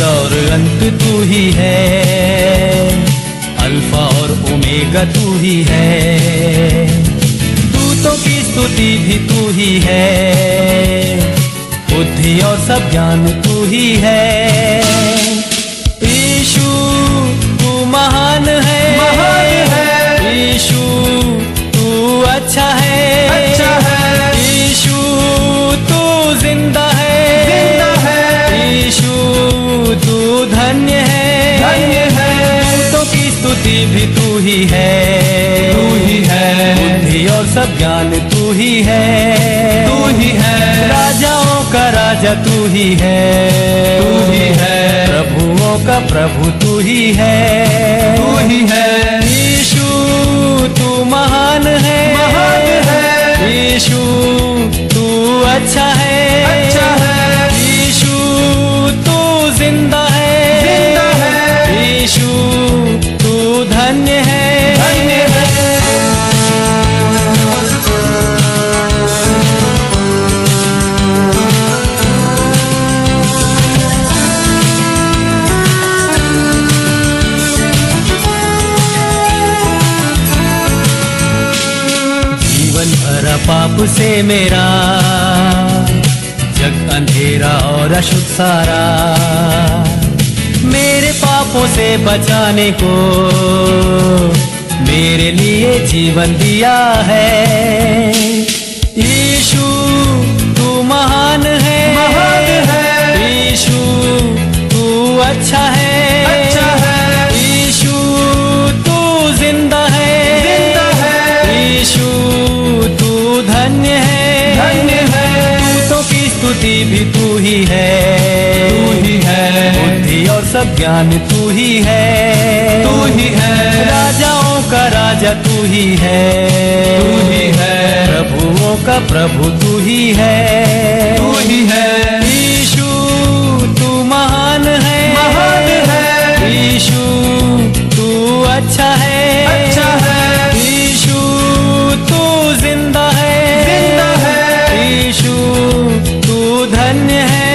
और अंत तू ही है, अल्फा और ओमेगा तू ही है। दूतों की स्तुति भी तू ही है, बुद्धि और सब ज्ञान तू ही है। यीशु तू महान है, यीशु तू अच्छा है, यीशु तू जिंदा है, यीशु तू धन्य है, दूतों की स्तुति भी तू ही है, बुद्धि और सब ज्ञान तू ही है, राजाओं का राजा तू ही है, प्रभुओं का प्रभु तू ही है, यीशु तू महान है, यीशु तू अच्छा है, यीशु तू जिंदा है, यीशु तू धन्य है। जीवन भरा पाप से मेरा, जग अंधेरा और अशुद्ध सारा, मेरे पापों से बचाने को मेरे लिए जीवन दिया है। यीशु तू महान है, यीशु तू अच्छा है, यीशु तू जिंदा है, यीशु तू धन्य है, दूतों की स्तुति भी तू ही है, बुद्धि और सब ज्ञान तू ही है, राजाओं का राजा तू ही है, प्रभुओं का प्रभु तू ही है, यीशु तू महान है, यीशु तू अच्छा है, यीशु तू जिंदा है, यीशु तू धन्य है।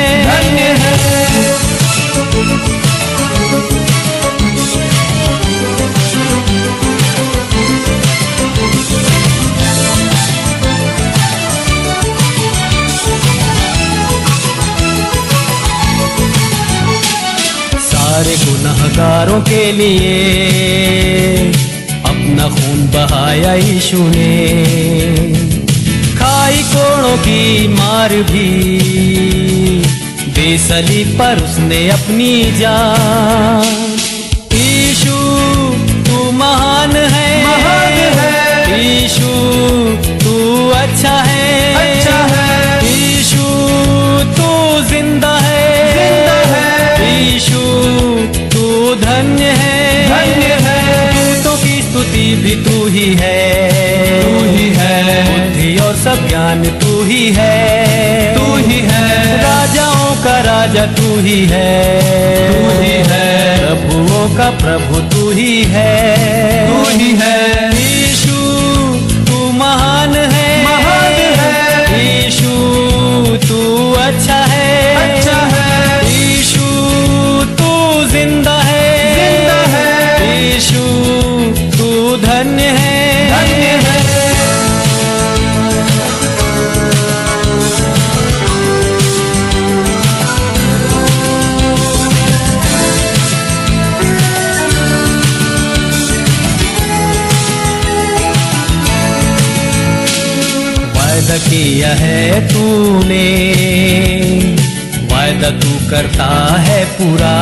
सारे गुनहगारों के लिए अपना खून बहाया यीशु ने, खाई कोड़ों की मार भी दे सलीब पर उसने अपनी जान। यीशु तू महान है, यीशु तू अच्छा है, यीशु तू जिंदा है, यीशु तू धन्य है, दूतों की स्तुति भी तू ही है, बुद्धि और सब ज्ञान तू ही है, राजाओं का राजा तू ही है, प्रभुओं का प्रभु तू ही है, यीशु तू महान है, यीशु तू अच्छा है, यीशु तू जिंदा है, यीशु तू धन्य है। वायदा किया है तूने, वायदा तू करता है पूरा,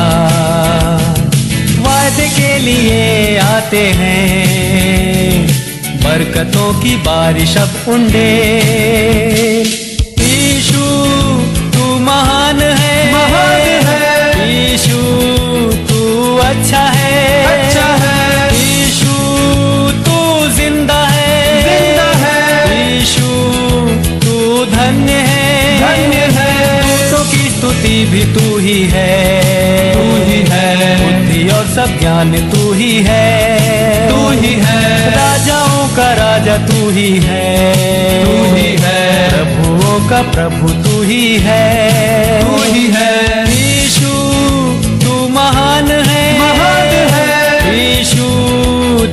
वादे के लिए आते हैं, बरकतों की बारिश अब उंडे। यीशु तू महान है, महान है। यीशु तू अच्छा है, अच्छा है। यीशु तू जिंदा है, जिंदा है। यीशु तू धन्य है, धन्य है। दूतों की स्तुति भी तू ही है, तू ही है। बुद्धि और सब ज्ञान तू ही है, तू ही है। राजाओं का राजा तू ही है, तू ही है। प्रभुओं का प्रभु तू ही है, तू ही है। यीशु तू महान है, महान है। यीशु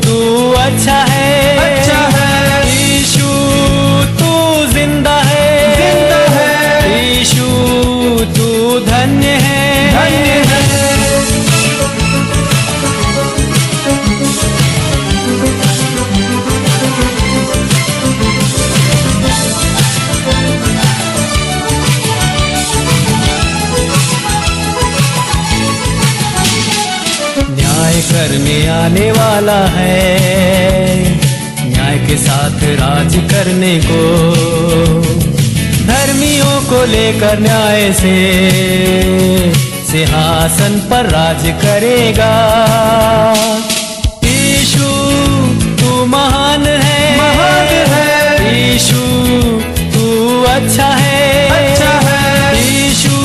तू अच्छा है, अच्छा है। यीशु तू जिंदा है, जिंदा है। यीशु तू धन्य है, धन्य है। न्याय करने आने वाला है, न्याय के साथ राज करने को। धर्मियों को लेकर न्याय से सिंहासन पर राज करेगा। यीशु तू महान है, महान है। यीशु तू अच्छा है, अच्छा है। यीशु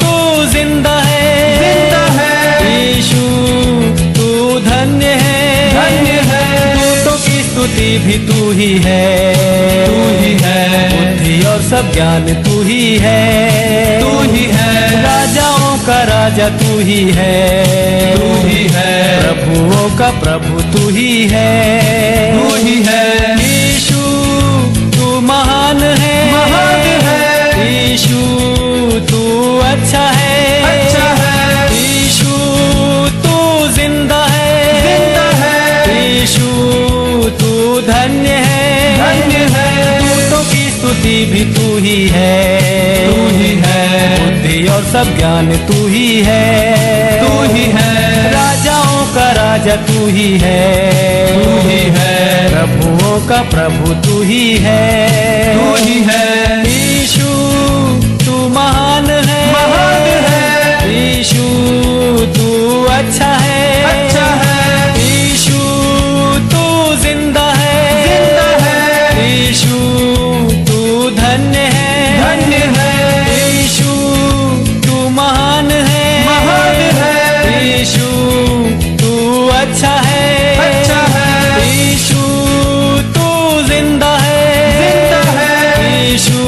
तू जिंदा है, जिंदा है। यीशु तू धन्य है, धन्य है। दूतों की स्तुति भी तू ही है, तू ही है। बुद्धि और सब ज्ञान तू ही है, तू ही है। राजाओं का राजा तू ही है, तू ही है। प्रभुओं का प्रभु तू ही है, तू ही है। यीशु तू महान है, महान है। यीशु तू अच्छा है, अच्छा है। यीशु तू जिंदा है, जिंदा है। यीशु तू धन्य है, धन्य है। दूतों की स्तुति भी तू ही है, तू ही है। बुद्धि और सब ज्ञान तू ही है, तू ही है। राजाओं का राजा तू ही है, तू ही है। प्रभुओं का प्रभु तू ही है, तू ही है। यीशु तू महान है, महान है। यीशु तू अच्छा है, अच्छा है। यीशु तू जिंदा है, जिंदा है। यीशु तू धन्य है, धन्य है। यीशु तू महान है, महान है। यीशु तू अच्छा है, अच्छा है। यीशु तू जिंदा है, जिंदा है। यीशु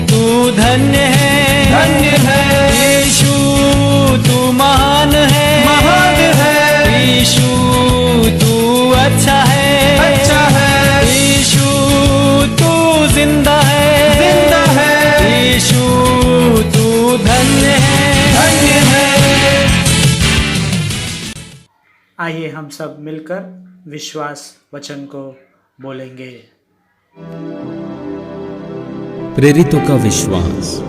तू धन्य है, धन्य है। यीशु तू महान है, महान है। यीशु तू अच्छा है, अच्छा है। यीशु तू जिंदा है, जिंदा है। यीशु तू धन्य है, धन्य है। आइए हम सब मिलकर विश्वास वचन को बोलेंगे। प्रेरितों का विश्वास।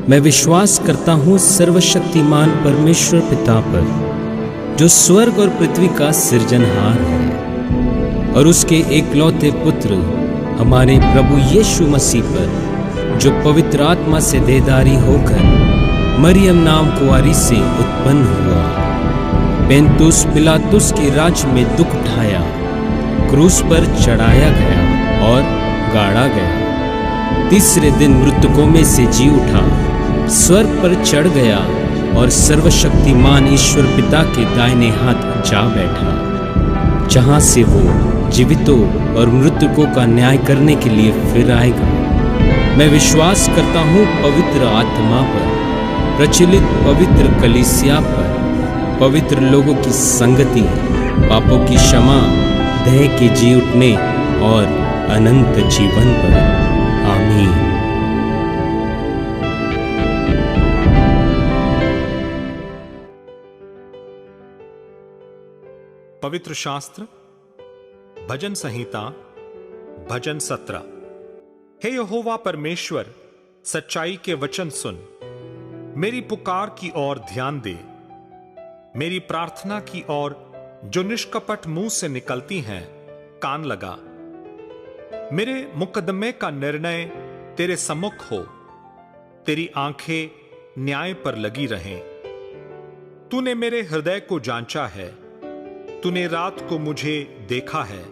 मैं विश्वास करता हूँ सर्वशक्तिमान परमेश्वर पिता पर, जो स्वर्ग और पृथ्वी का सृजनहार है, और उसके एकलौते पुत्र हमारे प्रभु यीशु मसीह पर, जो पवित्र आत्मा से देहधारी होकर मरियम नाम कुंवारी से उत्पन्न हुआ, पेंतुस पिलातुस के राज्य में दुख उठाया, क्रूस पर चढ़ाया गया और गाड़ा गया। तीसरे दिन मृतकों में से जी उठा, स्वर्ग पर चढ़ गया और सर्वशक्तिमान ईश्वर पिता के दाहिने हाथ जा बैठा, जहां से वो जीवितों और मृतकों का न्याय करने के लिए फिर आएगा। मैं विश्वास करता हूँ पवित्र आत्मा पर, प्रचलित पवित्र कलीसिया पर, पवित्र लोगों की संगति, पापों की क्षमा, देह के जी उठने और अनंत जीवन पर। आमीन। पवित्र शास्त्र भजन संहिता भजन 17। हे यहोवा परमेश्वर, सच्चाई के वचन सुन, मेरी पुकार की ओर ध्यान दे। मेरी प्रार्थना की ओर जो निष्कपट मुंह से निकलती हैं कान लगा। मेरे मुकदमे का निर्णय तेरे सम्मुख हो, तेरी आंखें न्याय पर लगी रहें। तूने मेरे हृदय को जांचा है, तूने रात को मुझे देखा है।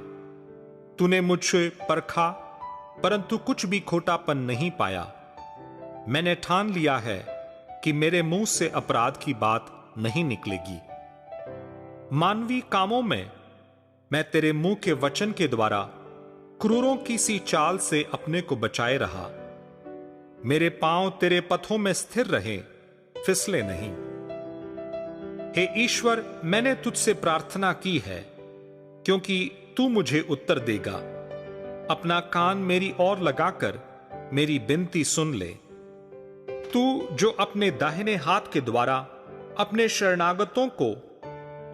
तूने मुझसे परखा, परंतु कुछ भी खोटापन नहीं पाया। मैंने ठान लिया है कि मेरे मुंह से अपराध की बात नहीं निकलेगी। मानवीय कामों में मैं तेरे मुंह के वचन के द्वारा क्रूरों की सी चाल से अपने को बचाए रहा। मेरे पांव तेरे पथों में स्थिर रहे, फिसले नहीं। हे ईश्वर, मैंने तुझसे प्रार्थना की है, क्योंकि तू मुझे उत्तर देगा। अपना कान मेरी ओर लगाकर मेरी विनती सुन ले। तू जो अपने दाहिने हाथ के द्वारा अपने शरणागतों को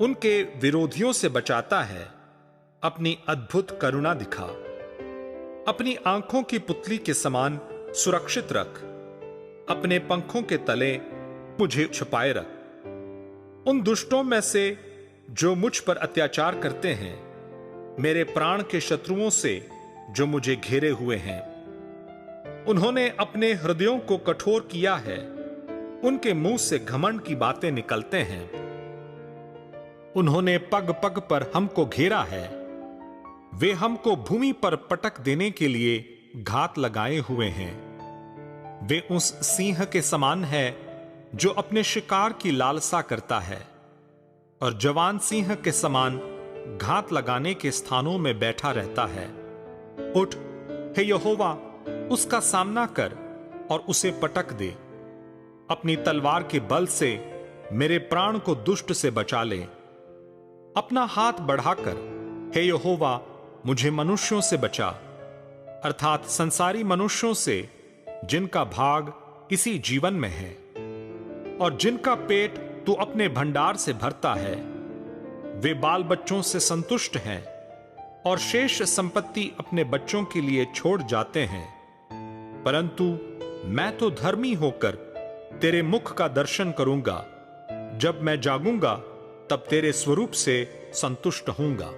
उनके विरोधियों से बचाता है, अपनी अद्भुत करुणा दिखा। अपनी आंखों की पुतली के समान सुरक्षित रख। अपने पंखों के तले मुझे छुपाए रख। उन दुष्टों में से जो मुझ पर अत्याचार करते हैं, मेरे प्राण के शत्रुओं से जो मुझे घेरे हुए हैं। उन्होंने अपने हृदयों को कठोर किया है, उनके मुंह से घमंड की बातें निकलते हैं। उन्होंने पग पग पर हमको घेरा है, वे हमको भूमि पर पटक देने के लिए घात लगाए हुए हैं। वे उस सिंह के समान है जो अपने शिकार की लालसा करता है और जवान सिंह के समान घात लगाने के स्थानों में बैठा रहता है। उठ, हे यहोवा, उसका सामना कर और उसे पटक दे। अपनी तलवार के बल से मेरे प्राण को दुष्ट से बचा ले। अपना हाथ बढ़ाकर, हे यहोवा, मुझे मनुष्यों से बचा, अर्थात संसारी मनुष्यों से जिनका भाग इसी जीवन में है और जिनका पेट तू अपने भंडार से भरता है। वे बाल बच्चों से संतुष्ट हैं और शेष संपत्ति अपने बच्चों के लिए छोड़ जाते हैं। परंतु मैं तो धर्मी होकर तेरे मुख का दर्शन करूंगा। जब मैं जागूंगा तब तेरे स्वरूप से संतुष्ट होऊंगा।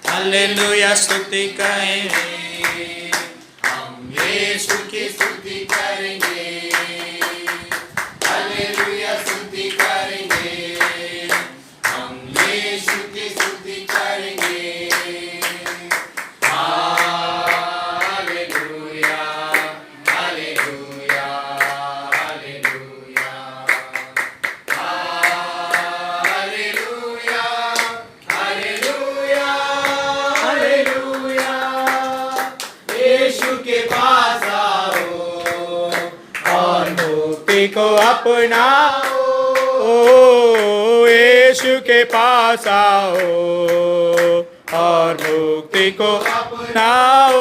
हालेलुया स्तुति करेंगे, हम यीशु की स्तुति करेंगे। हालेलुया स्तुति करेंगे, हम यीशु की स्तुति करेंगे। Hallelujah, hallelujah, hallelujah, hallelujah, hallelujah, hallelujah. Yeshu के पास आओ और मुक्ति को अपनाओ। यीशु के पास आओ और मुक्ति को अपनाओ।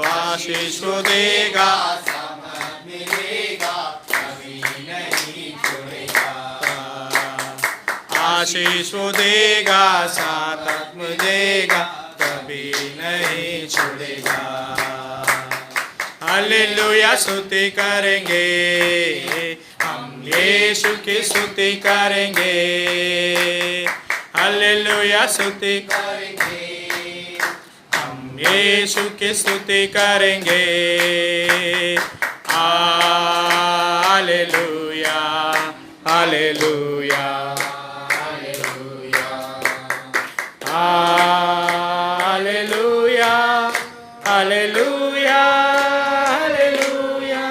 आशीष को देगा, समझ मिलेगा, कभी नहीं छोड़ेगा। आशीष को देगा, साथ देगा, कभी नहीं छोड़ेगा। हालेलुया स्तुति करेंगे, हम यीशु की स्तुति करेंगे। हालेलुया स्तुति करेंगे, हम यीशु की स्तुति करेंगे। Hallelujah, hallelujah. Hallelujah hallelujah hallelujah.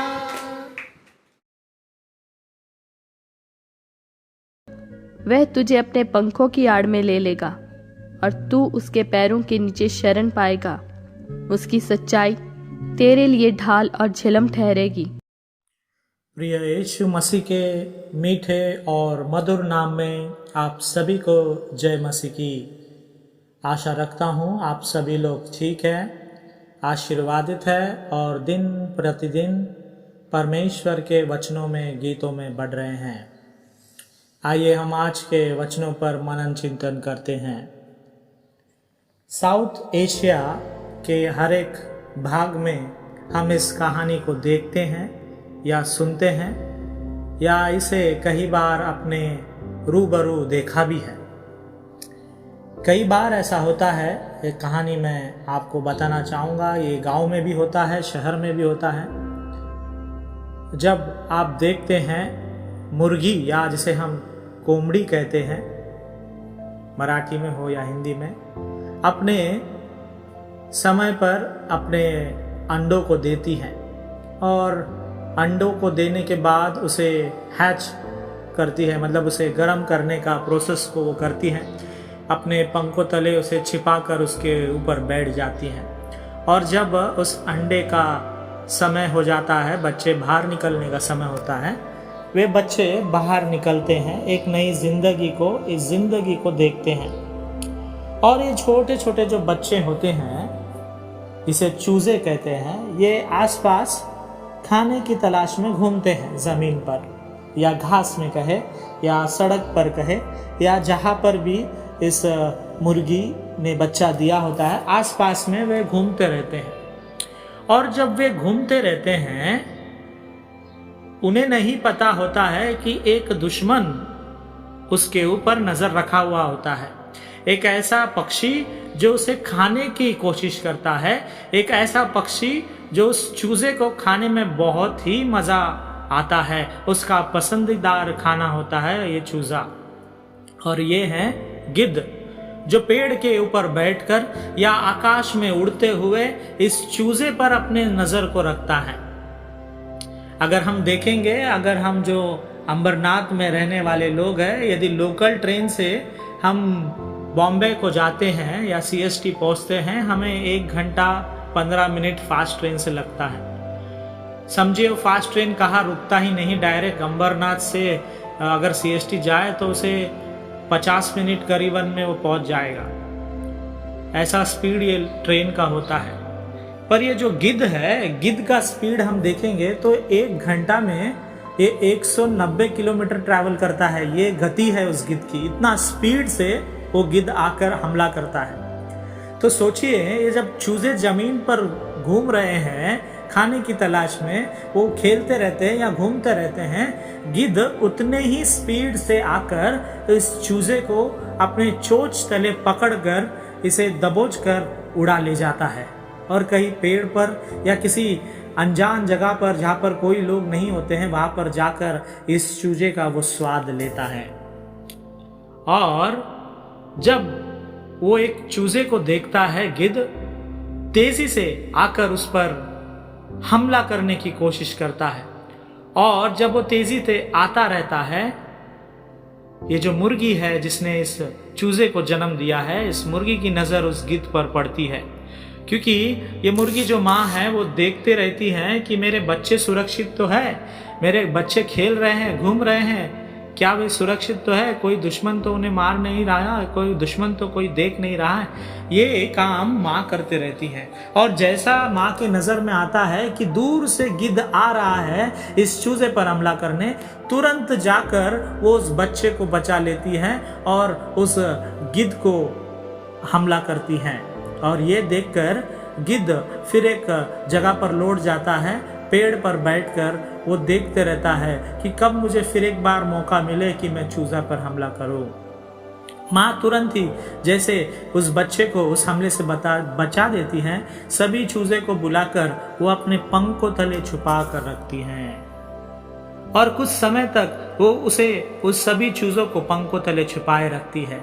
वह तुझे अपने पंखों की आड़ में ले लेगा और तू उसके पैरों के नीचे शरण पाएगा। उसकी सच्चाई तेरे लिए ढाल और झिलम ठहरेगी। प्रिय यीशु मसीह के मीठे और मधुर नाम में आप सभी को जय मसीह की। आशा रखता हूँ आप सभी लोग ठीक हैं, आशीर्वादित है और दिन प्रतिदिन परमेश्वर के वचनों में गीतों में बढ़ रहे हैं। आइए हम आज के वचनों पर मनन चिंतन करते हैं। साउथ एशिया के हर एक भाग में हम इस कहानी को देखते हैं या सुनते हैं या इसे कई बार अपने रूबरू देखा भी है। कई बार ऐसा होता है, एक कहानी मैं आपको बताना चाहूँगा, ये गांव में भी होता है, शहर में भी होता है। जब आप देखते हैं मुर्गी या जिसे हम कोंबड़ी कहते हैं, मराठी में हो या हिंदी में, अपने समय पर अपने अंडों को देती है और अंडों को देने के बाद उसे हैच करती है, मतलब उसे गर्म करने का प्रोसेस को वो करती है। अपने पंखों तले उसे छिपाकर उसके ऊपर बैठ जाती हैं और जब उस अंडे का समय हो जाता है, बच्चे बाहर निकलने का समय होता है, वे बच्चे बाहर निकलते हैं, एक नई जिंदगी को, इस जिंदगी को देखते हैं। और ये छोटे छोटे जो बच्चे होते हैं, इसे चूजे कहते हैं, ये आसपास खाने की तलाश में घूमते हैं, ज़मीन पर या घास में कहे या सड़क पर कहे या जहाँ पर भी इस मुर्गी ने बच्चा दिया होता है, आसपास में वे घूमते रहते हैं। और जब वे घूमते रहते हैं, उन्हें नहीं पता होता है कि एक दुश्मन उसके ऊपर नजर रखा हुआ होता है, एक ऐसा पक्षी जो उसे खाने की कोशिश करता है, एक ऐसा पक्षी जो उस चूजे को खाने में बहुत ही मजा आता है, उसका पसंदीदार खाना होता है ये चूजा। और ये है गिद्ध, जो पेड़ के ऊपर बैठकर या आकाश में उड़ते हुए इस चूजे पर अपने नजर को रखता है। अगर हम देखेंगे, अगर हम जो अंबरनाथ में रहने वाले लोग हैं, यदि लोकल ट्रेन से हम बॉम्बे को जाते हैं या CST पहुंचते हैं, हमें 1 घंटा 15 मिनट फास्ट ट्रेन से लगता है। समझिए फास्ट ट्रेन कहाँ रुकता ही नहीं, डायरेक्ट अंबरनाथ से अगर CST जाए तो उसे 50 मिनट करीबन में वो पहुंच जाएगा। ऐसा स्पीड ये ट्रेन का होता है। पर ये जो गिद्ध है, गिद्ध का स्पीड हम देखेंगे तो 1 घंटा में ये 190 किलोमीटर ट्रैवल करता है। ये गति है उस गिद्ध की, इतना स्पीड से वो गिद्ध आकर हमला करता है। तो सोचिए, ये जब चूजे जमीन पर घूम रहे हैं खाने की तलाश में, वो खेलते रहते हैं या घूमते रहते हैं, गिद्ध उतने ही स्पीड से आकर इस चूजे को अपने चोंच तले पकड़कर इसे दबोच कर उड़ा ले जाता है और कहीं पेड़ पर या किसी अनजान जगह पर जहाँ पर कोई लोग नहीं होते हैं, वहां पर जाकर इस चूजे का वो स्वाद लेता है। और जब वो एक चूजे को देखता है, गिद्ध तेजी से आकर उस पर हमला करने की कोशिश करता है। और जब वो तेजी से आता रहता है, ये जो मुर्गी है जिसने इस चूजे को जन्म दिया है, इस मुर्गी की नजर उस गिद्ध पर पड़ती है, क्योंकि ये मुर्गी जो माँ है वो देखते रहती है कि मेरे बच्चे सुरक्षित तो है, मेरे बच्चे खेल रहे हैं, घूम रहे हैं, क्या वे सुरक्षित तो है, कोई दुश्मन तो उन्हें मार नहीं रहा, कोई दुश्मन तो कोई देख नहीं रहा है। ये काम माँ करते रहती है। और जैसा माँ के नज़र में आता है कि दूर से गिद्ध आ रहा है इस चूजे पर हमला करने, तुरंत जाकर वो उस बच्चे को बचा लेती है और उस गिद्ध को हमला करती है। और ये देखकर गिद्ध फिर एक जगह पर लौट जाता है, पेड़ पर बैठकर वो देखते रहता है कि कब मुझे फिर एक बार मौका मिले कि मैं चूजा पर हमला करूं। माँ तुरंत ही जैसे उस बच्चे को उस हमले से बचा देती हैं, सभी चूजे को बुलाकर वो अपने पंखों तले छुपा कर रखती हैं और कुछ समय तक वो उस सभी चूजों को पंखों तले छुपाए रखती है।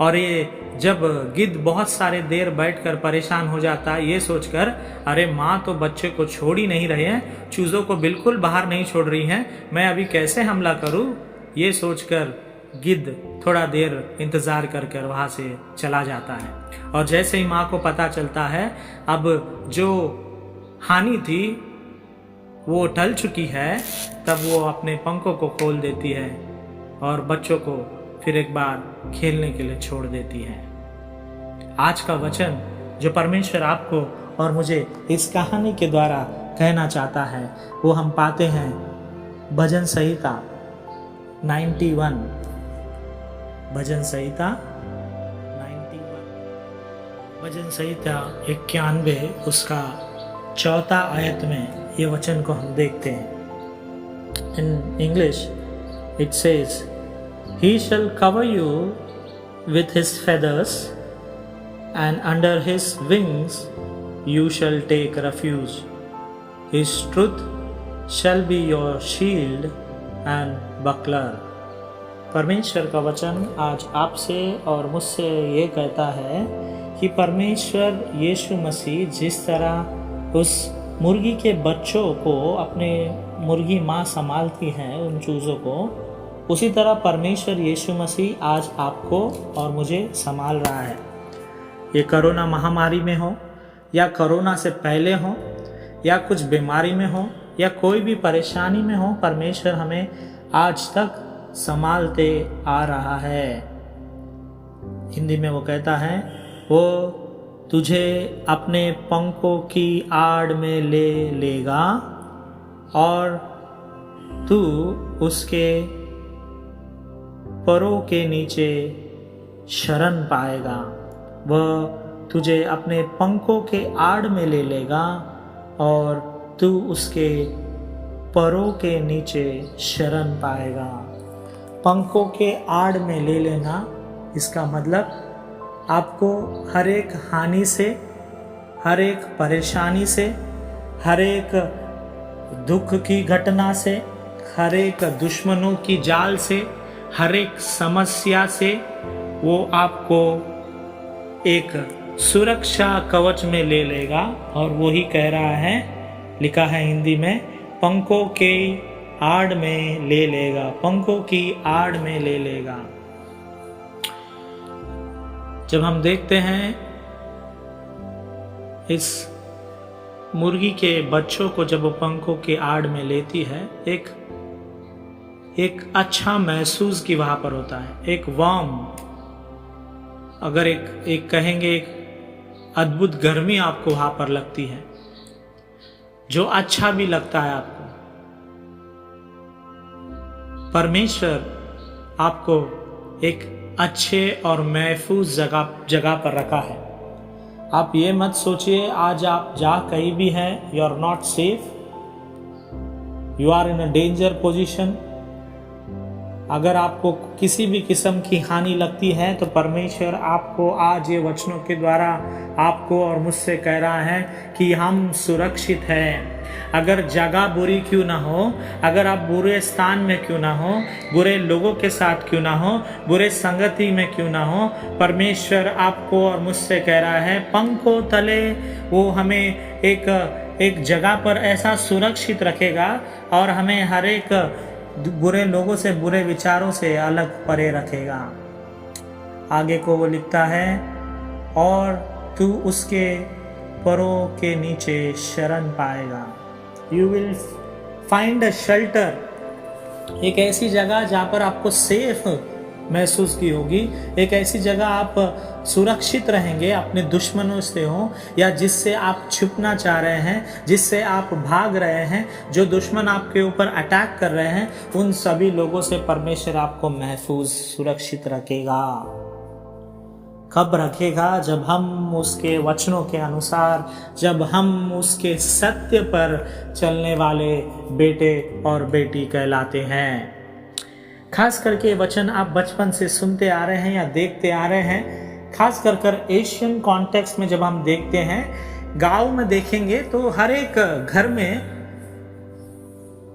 और ये जब गिद्ध बहुत सारे देर बैठकर परेशान हो जाता है, ये सोचकर अरे माँ तो बच्चे को छोड़ ही नहीं रहे हैं, चूज़ों को बिल्कुल बाहर नहीं छोड़ रही हैं, मैं अभी कैसे हमला करूँ, ये सोचकर गिद्ध थोड़ा देर इंतज़ार कर वहाँ से चला जाता है। और जैसे ही माँ को पता चलता है अब जो हानि थी वो टल चुकी है, तब वो अपने पंखों को खोल देती है और बच्चों को फिर एक बार खेलने के लिए छोड़ देती है। आज का वचन जो परमेश्वर आपको और मुझे इस कहानी के द्वारा कहना चाहता है वो हम पाते हैं भजन संहिता 91, भजन संहिता 91, भजन संहिता 91 उसका 4 आयत में ये वचन को हम देखते हैं। In English it says, He shall cover you with his feathers, and under his wings you shall take refuge. His truth shall be your shield and buckler. परमेश्वर का वचन आज आपसे और मुझसे ये कहता है कि परमेश्वर यीशु मसीह जिस तरह उस मुर्गी के बच्चों को अपने मुर्गी माँ संभालती हैं उन चूज़ों को, उसी तरह परमेश्वर यीशु मसीह आज आपको और मुझे संभाल रहा है। ये कोरोना महामारी में हो या कोरोना से पहले हो या कुछ बीमारी में हो या कोई भी परेशानी में हो, परमेश्वर हमें आज तक संभालते आ रहा है। हिंदी में वो कहता है, वो तुझे अपने पंखों की आड़ में ले लेगा और तू उसके परों के नीचे शरण पाएगा। वह तुझे अपने पंखों के आड़ में ले लेगा और तू उसके परों के नीचे शरण पाएगा। पंखों के आड़ में ले लेना, इसका मतलब आपको हर एक हानि से, हर एक परेशानी से, हर एक दुख की घटना से, हर एक दुश्मनों की जाल से, हर एक समस्या से वो आपको एक सुरक्षा कवच में ले लेगा। और वो ही कह रहा है, लिखा है हिंदी में, पंखों के आड़ में ले लेगा, पंखों की आड़ में ले लेगा। जब हम देखते हैं इस मुर्गी के बच्चों को, जब वो पंखों के आड़ में लेती है, एक अच्छा महसूस की वहां पर होता है, एक वार्म, अगर एक कहेंगे एक अद्भुत गर्मी आपको वहां पर लगती है, जो अच्छा भी लगता है आपको। परमेश्वर आपको एक अच्छे और महफूज जगह पर रखा है। आप ये मत सोचिए आज आप कहीं भी हैं, you are not safe, you are in a danger position. अगर आपको किसी भी किस्म की हानि लगती है तो परमेश्वर आपको आज ये वचनों के द्वारा आपको और मुझसे कह रहा है कि हम सुरक्षित हैं। अगर जगह बुरी क्यों ना हो, अगर आप बुरे स्थान में क्यों ना हो, बुरे लोगों के साथ क्यों ना हो, बुरे संगति में क्यों ना हो, परमेश्वर आपको और मुझसे कह रहा है पंखों तले वो हमें एक जगह पर ऐसा सुरक्षित रखेगा और हमें हर एक बुरे लोगों से, बुरे विचारों से अलग परे रखेगा। आगे को वो लिखता है, और तू उसके परों के नीचे शरण पाएगा। You will find a shelter, एक ऐसी जगह जहाँ पर आपको सेफ महसूस की होगी, एक ऐसी जगह आप सुरक्षित रहेंगे अपने दुश्मनों से हो या जिससे आप छुपना चाह रहे हैं, जिससे आप भाग रहे हैं, जो दुश्मन आपके ऊपर अटैक कर रहे हैं, उन सभी लोगों से परमेश्वर आपको महफूज सुरक्षित रखेगा। कब रखेगा? जब हम उसके वचनों के अनुसार, जब हम उसके सत्य पर चलने वाले बेटे और बेटी कहलाते हैं। खास करके वचन आप बचपन से सुनते आ रहे हैं या देखते आ रहे हैं, खास कर एशियन कॉन्टेक्स्ट में जब हम देखते हैं, गांव में देखेंगे तो हर एक घर में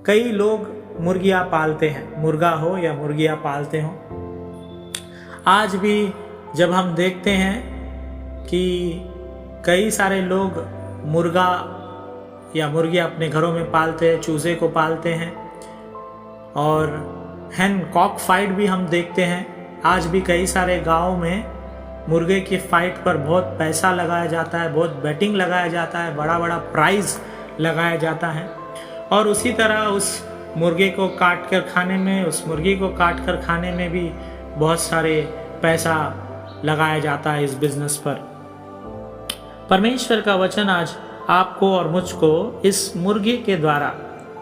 कई लोग मुर्गियां पालते हैं, मुर्गा हो या मुर्गियां पालते हो। आज भी जब हम देखते हैं कि कई सारे लोग मुर्गा या मुर्गी अपने घरों में पालते हैं, चूजे को पालते हैं, और हैन कॉक फाइट भी हम देखते हैं। आज भी कई सारे गाँव में मुर्गे की फाइट पर बहुत पैसा लगाया जाता है, बहुत बेटिंग लगाया जाता है, बड़ा बड़ा प्राइज लगाया जाता है। और उसी तरह उस मुर्गे को काट कर खाने में, उस मुर्गी को काट कर खाने में भी बहुत सारे पैसा लगाया जाता है इस बिजनेस पर। परमेश्वर का वचन आज आपको और मुझको इस मुर्गी के द्वारा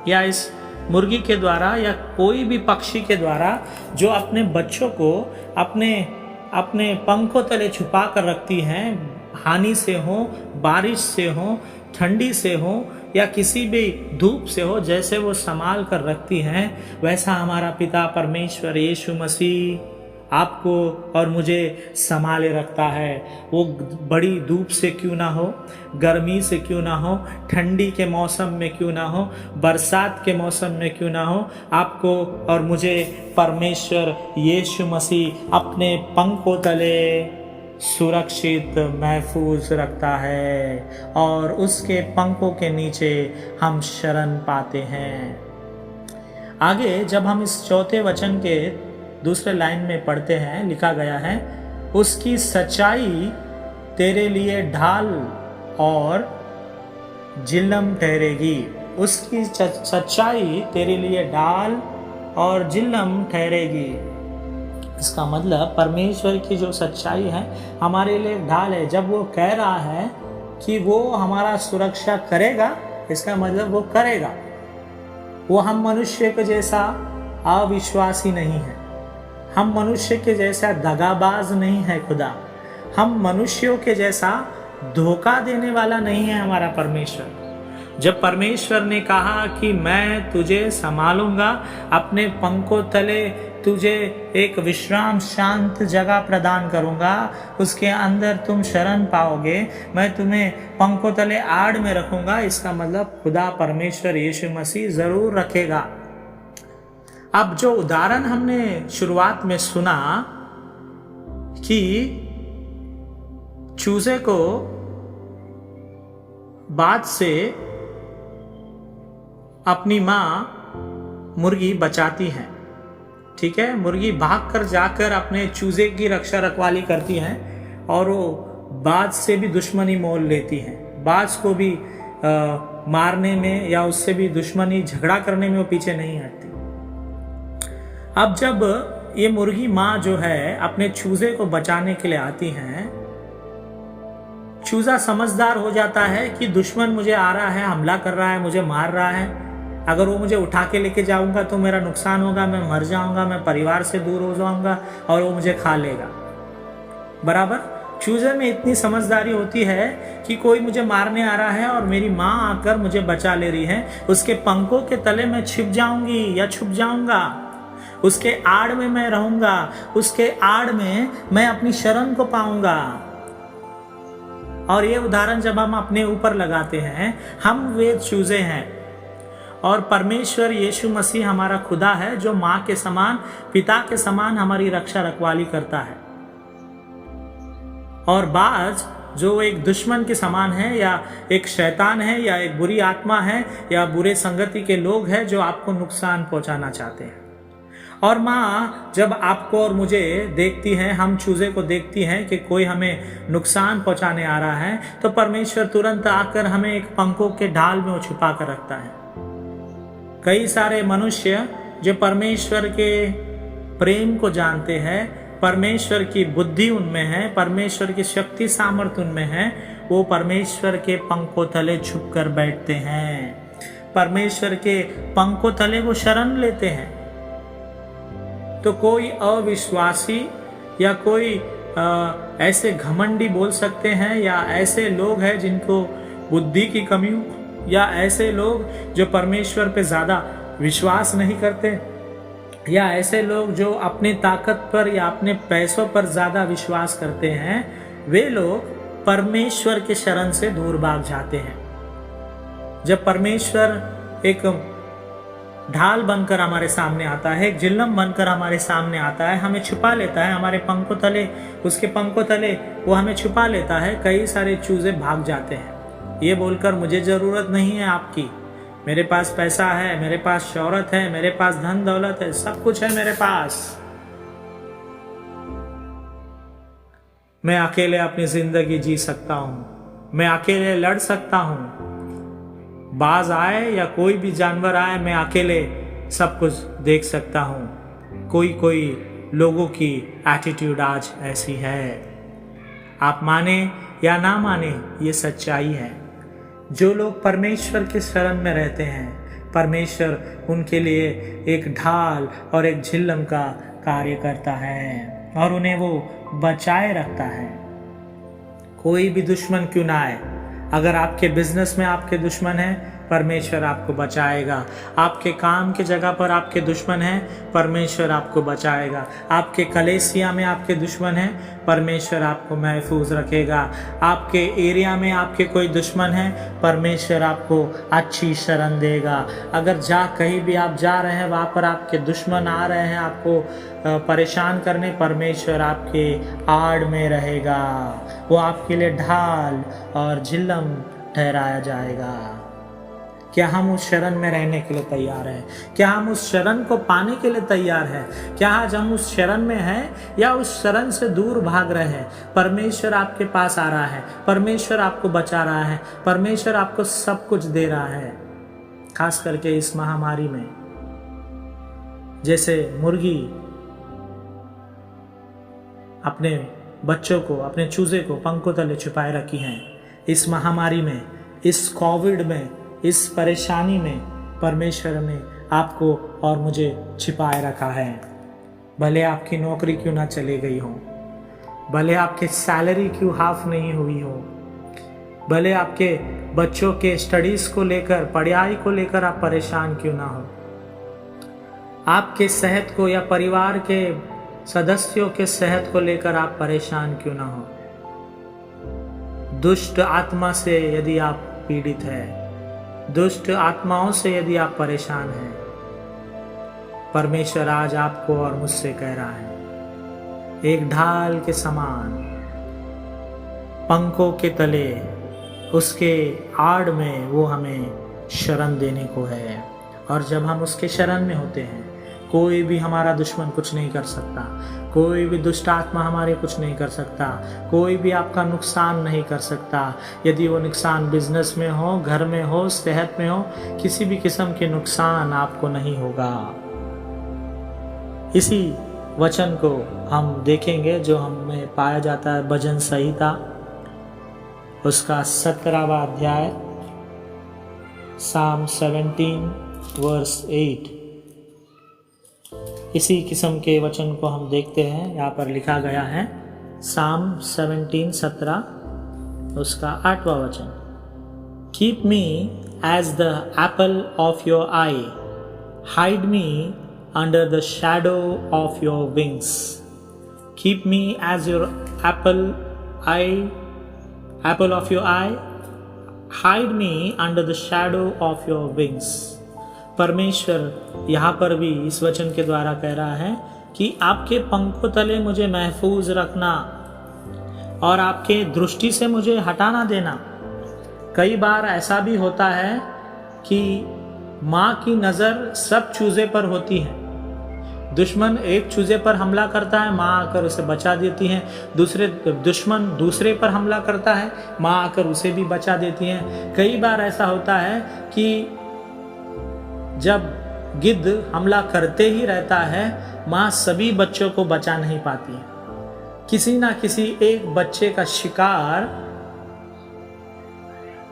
या इस मुर्गी के द्वारा या कोई भी पक्षी के द्वारा जो अपने बच्चों को अपने पंखों तले छुपा कर रखती हैं, हानि से हो, बारिश से हो, ठंडी से हो या किसी भी धूप से हो, जैसे वो संभाल कर रखती हैं, वैसा हमारा पिता परमेश्वर यीशु मसीह आपको और मुझे संभाले रखता है। वो बड़ी धूप से क्यों ना हो, गर्मी से क्यों ना हो, ठंडी के मौसम में क्यों ना हो, बरसात के मौसम में क्यों ना हो, आपको और मुझे परमेश्वर यीशु मसीह अपने पंखों तले सुरक्षित महफूज रखता है और उसके पंखों के नीचे हम शरण पाते हैं। आगे जब हम इस चौथे वचन के दूसरे लाइन में पढ़ते हैं, लिखा गया है, उसकी सच्चाई तेरे लिए ढाल और जिल्लम ठहरेगी। उसकी सच्चाई तेरे लिए ढाल और जिल्लम ठहरेगी। इसका मतलब परमेश्वर की जो सच्चाई है हमारे लिए ढाल है। जब वो कह रहा है कि वो हमारा सुरक्षा करेगा, इसका मतलब वो करेगा। वो हम मनुष्य के जैसा अविश्वासी नहीं है, हम मनुष्य के जैसा दगाबाज नहीं है खुदा, हम मनुष्यों के जैसा धोखा देने वाला नहीं है हमारा परमेश्वर। जब परमेश्वर ने कहा कि मैं तुझे संभालूंगा, अपने पंखों तले तुझे एक विश्राम शांत जगह प्रदान करूंगा, उसके अंदर तुम शरण पाओगे, मैं तुम्हें पंखों तले आड़ में रखूंगा, इसका मतलब खुदा परमेश्वर यीशु मसीह जरूर रखेगा। अब जो उदाहरण हमने शुरुआत में सुना कि चूजे को बात से अपनी माँ मुर्गी बचाती है, ठीक है, मुर्गी भागकर जाकर अपने चूजे की रक्षा रखवाली करती है और वो बाज से भी दुश्मनी मोल लेती है, बाज को भी मारने में या उससे भी दुश्मनी झगड़ा करने में वो पीछे नहीं हटती। अब जब ये मुर्गी माँ जो है अपने चूजे को बचाने के लिए आती है, चूजा समझदार हो जाता है कि दुश्मन मुझे आ रहा है, हमला कर रहा है, मुझे मार रहा है, अगर वो मुझे उठा के लेके जाऊंगा तो मेरा नुकसान होगा, मैं मर जाऊंगा, मैं परिवार से दूर हो जाऊंगा और वो मुझे खा लेगा। बराबर चूजे में इतनी समझदारी होती है कि कोई मुझे मारने आ रहा है और मेरी माँ आकर मुझे बचा ले रही है, उसके पंखों के तले मैं छिप जाऊंगी या छुप जाऊंगा, उसके आड़ में मैं रहूंगा, उसके आड़ में मैं अपनी शरण को पाऊंगा। और ये उदाहरण जब हम अपने ऊपर लगाते हैं, हम वे चूजे हैं और परमेश्वर यीशु मसीह हमारा खुदा है जो माँ के समान, पिता के समान हमारी रक्षा रखवाली करता है। और बाज जो एक दुश्मन के समान है या एक शैतान है या एक बुरी आत्मा है या बुरे संगति के लोग हैं जो आपको नुकसान पहुंचाना चाहते हैं। और माँ जब आपको और मुझे देखती है, हम चूजे को देखती हैं कि कोई हमें नुकसान पहुंचाने आ रहा है, तो परमेश्वर तुरंत आकर हमें एक पंखों के ढाल में वो छुपा कर रखता है। कई सारे मनुष्य जो परमेश्वर के प्रेम को जानते हैं, परमेश्वर की बुद्धि उनमें है, परमेश्वर की शक्ति सामर्थ्य उनमें है, वो परमेश्वर के पंखों तले छुप कर बैठते हैं, परमेश्वर के पंखों तले वो शरण लेते हैं। तो कोई अविश्वासी या कोई ऐसे घमंडी बोल सकते हैं या ऐसे लोग हैं जिनको बुद्धि की कमी हो या ऐसे लोग जो परमेश्वर पे ज़्यादा विश्वास नहीं करते या ऐसे लोग जो अपनी ताकत पर या अपने पैसों पर ज़्यादा विश्वास करते हैं, वे लोग परमेश्वर के शरण से दूर भाग जाते हैं। जब परमेश्वर एक ढाल बनकर हमारे सामने आता है, एक झिल्लम बनकर हमारे सामने आता है, हमें छुपा लेता है हमारे पंखों तले, उसके पंखों तले वो हमें छुपा लेता है। कई सारे चूजे भाग जाते हैं ये बोलकर मुझे ज़रूरत नहीं है आपकी, मेरे पास पैसा है, मेरे पास शौहरत है, मेरे पास धन दौलत है, सब कुछ है मेरे पास, मैं अकेले अपनी जिंदगी जी सकता हूँ, मैं अकेले लड़ सकता हूँ, बाज आए या कोई भी जानवर आए मैं अकेले सब कुछ देख सकता हूँ। कोई लोगों की एटीट्यूड आज ऐसी है, आप माने या ना माने ये सच्चाई है। जो लोग परमेश्वर के शरण में रहते हैं, परमेश्वर उनके लिए एक ढाल और एक झिल्लम का कार्य करता है और उन्हें वो बचाए रखता है। कोई भी दुश्मन क्यों ना आए, अगर आपके बिजनेस में आपके दुश्मन हैं, परमेश्वर आपको बचाएगा। आपके काम के जगह पर आपके दुश्मन हैं, परमेश्वर आपको बचाएगा। आपके कलेसिया में आपके दुश्मन हैं, परमेश्वर आपको महफूज रखेगा। आपके एरिया में आपके कोई दुश्मन हैं, परमेश्वर आपको अच्छी शरण देगा। अगर कहीं भी आप जा रहे हैं वहाँ पर आपके दुश्मन आ रहे हैं आपको परेशान करने, परमेश्वर आपके आड़ में रहेगा, वो आपके लिए ढाल और झिल्लम ठहराया जाएगा। क्या हम उस शरण में रहने के लिए तैयार हैं? क्या हम उस शरण को पाने के लिए तैयार हैं? क्या आज हम उस शरण में हैं या उस शरण से दूर भाग रहे हैं? परमेश्वर आपके पास आ रहा है, परमेश्वर आपको बचा रहा है, परमेश्वर आपको सब कुछ दे रहा है। खास करके इस महामारी में, जैसे मुर्गी अपने बच्चों को, अपने चूजे को पंखों तले छुपाए रखी हैं, इस महामारी में, इस कोविड में, इस परेशानी में परमेश्वर ने आपको और मुझे छिपाए रखा है। भले आपकी नौकरी क्यों ना चली गई हो, भले आपकी सैलरी क्यों हाफ नहीं हुई हो, भले आपके बच्चों के स्टडीज को लेकर, पढ़ाई को लेकर आप परेशान क्यों ना हो, आपके सेहत को या परिवार के सदस्यों के सेहत को लेकर आप परेशान क्यों ना हो, दुष्ट आत्मा से यदि आप पीड़ित हैं, दुष्ट आत्माओं से यदि आप परेशान हैं, परमेश्वर आज आपको और मुझसे कह रहा है, एक ढाल के समान पंखों के तले, उसके आड़ में वो हमें शरण देने को है। और जब हम उसके शरण में होते हैं, कोई भी हमारा दुश्मन कुछ नहीं कर सकता, कोई भी दुष्ट आत्मा हमारे कुछ नहीं कर सकता, कोई भी आपका नुकसान नहीं कर सकता। यदि वो नुकसान बिजनेस में हो, घर में हो, सेहत में हो, किसी भी किस्म के नुकसान आपको नहीं होगा। इसी वचन को हम देखेंगे जो हमें पाया जाता है भजन संहिता, उसका 17वां अध्याय, Psalm 17 verse 8। इसी किस्म के वचन को हम देखते हैं, यहाँ पर लिखा गया है Psalm 17:17 उसका 8वां वचन, Keep me as the apple of your eye, hide me under the shadow of your wings. Keep me as your apple of your eye, hide me under the shadow of your wings. परमेश्वर यहाँ पर भी इस वचन के द्वारा कह रहा है कि आपके पंखों तले मुझे महफूज रखना और आपके दृष्टि से मुझे हटाना देना। कई बार ऐसा भी होता है कि माँ की नज़र सब चूजे पर होती है, दुश्मन एक चूजे पर हमला करता है, माँ आकर उसे बचा देती है, दुश्मन दूसरे पर हमला करता है, माँ आकर उसे भी बचा देती है। कई बार ऐसा होता है कि जब गिद्ध हमला करते ही रहता है, माँ सभी बच्चों को बचा नहीं पाती है, किसी ना किसी एक बच्चे का शिकार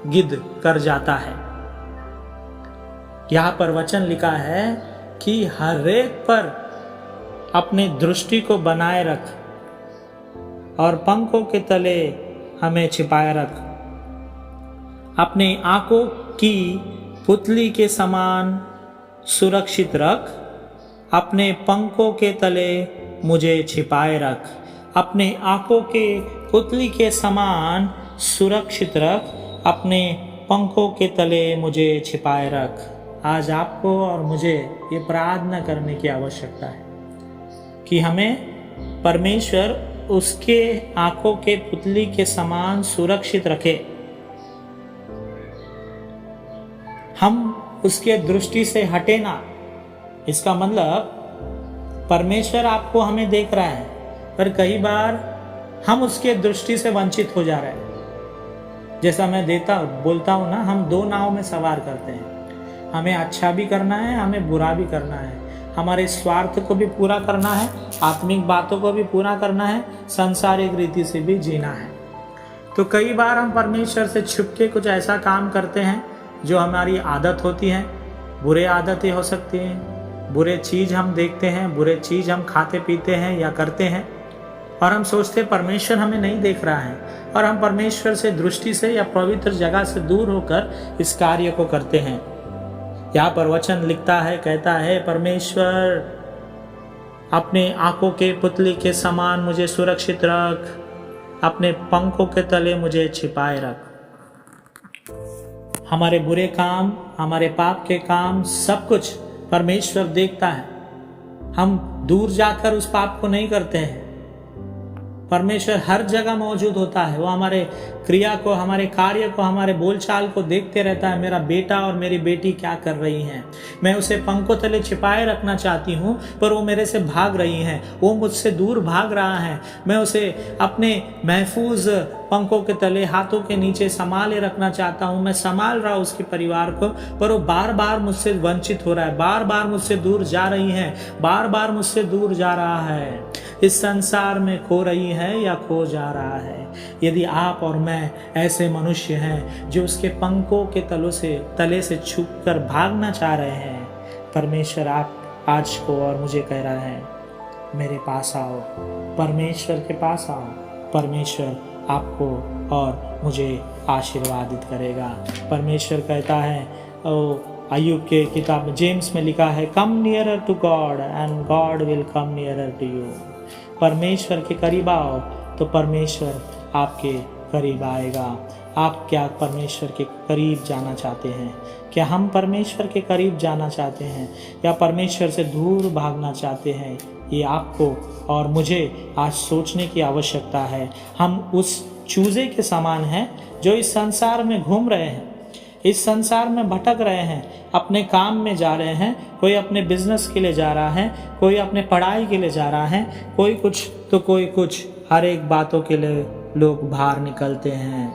गिद्ध कर जाता है। यहाँ पर वचन लिखा है कि हर एक पर अपनी दृष्टि को बनाए रख और पंखों के तले हमें छिपाए रख, अपने आंखों की पुतली के समान सुरक्षित रख, अपने पंखों के तले मुझे छिपाए रख, अपने आंखों के पुतली के समान सुरक्षित रख, अपने पंखों के तले मुझे छिपाए रख। आज आपको और मुझे ये प्रार्थना करने की आवश्यकता है कि हमें परमेश्वर उसके आंखों के पुतली के समान सुरक्षित रखे। हम उसके दृष्टि से हटे ना। इसका मतलब परमेश्वर आपको हमें देख रहा है, पर कई बार हम उसके दृष्टि से वंचित हो जा रहे हैं। जैसा मैं बोलता हूँ ना, हम दो नाव में सवार करते हैं। हमें अच्छा भी करना है, हमें बुरा भी करना है, हमारे स्वार्थ को भी पूरा करना है, आत्मिक बातों को भी पूरा करना है, सांसारिक रीति से भी जीना है। तो कई बार हम परमेश्वर से छुप के कुछ ऐसा काम करते हैं जो हमारी आदत होती है। बुरे आदतें हो सकती हैं, बुरे चीज़ हम देखते हैं, बुरे चीज़ हम खाते पीते हैं या करते हैं, और हम सोचते परमेश्वर हमें नहीं देख रहा है, और हम परमेश्वर से दृष्टि से या पवित्र जगह से दूर होकर इस कार्य को करते हैं। यहाँ पर वचन लिखता है, कहता है, परमेश्वर अपने आंखों के पुतली के समान मुझे सुरक्षित रख, अपने पंखों के तले मुझे छिपाए रख। हमारे बुरे काम, हमारे पाप के काम, सब कुछ परमेश्वर देखता है। हम दूर जाकर उस पाप को नहीं करते हैं। परमेश्वर हर जगह मौजूद होता है। वो हमारे क्रिया को, हमारे कार्य को, हमारे बोलचाल को देखते रहता है। मेरा बेटा और मेरी बेटी क्या कर रही हैं। मैं उसे पंखों तले छिपाए रखना चाहती हूँ, पर वो मेरे से भाग रही हैं, वो मुझसे दूर भाग रहा है। मैं उसे अपने महफूज पंखों के तले, हाथों के नीचे संभाले रखना चाहता हूँ। मैं संभाल रहा हूँ उसके परिवार को, पर वो बार बार मुझसे वंचित हो रहा है, बार बार मुझसे दूर जा रही है, बार बार मुझसे दूर जा रहा है, इस संसार में खो रही है या खो जा रहा है। यदि आप और मैं ऐसे मनुष्य हैं जो उसके पंखों के तले से छुपकर भागना चाह रहे हैं, परमेश्वर आप आज को और मुझे कह रहा है, मेरे पास आओ, परमेश्वर के पास आओ। परमेश्वर आपको और मुझे आशीर्वादित करेगा। परमेश्वर कहता है, अय्यूब के किताब में, जेम्स में लिखा है, come nearer to God and God will come nearer to you. परमेश्वर के करीब आओ तो परमेश्वर आपके करीब आएगा। आप क्या परमेश्वर के करीब जाना चाहते हैं? क्या हम परमेश्वर के करीब जाना चाहते हैं या परमेश्वर से दूर भागना चाहते हैं? ये आपको और मुझे आज सोचने की आवश्यकता है। हम उस चूजे के समान हैं जो इस संसार में घूम रहे हैं, इस संसार में भटक रहे हैं, अपने काम में जा रहे हैं। कोई अपने बिजनेस के लिए जा रहा है, कोई अपने पढ़ाई के लिए जा रहा है, कोई कुछ तो कोई कुछ। हर एक बातों के लिए लोग बाहर निकलते हैं।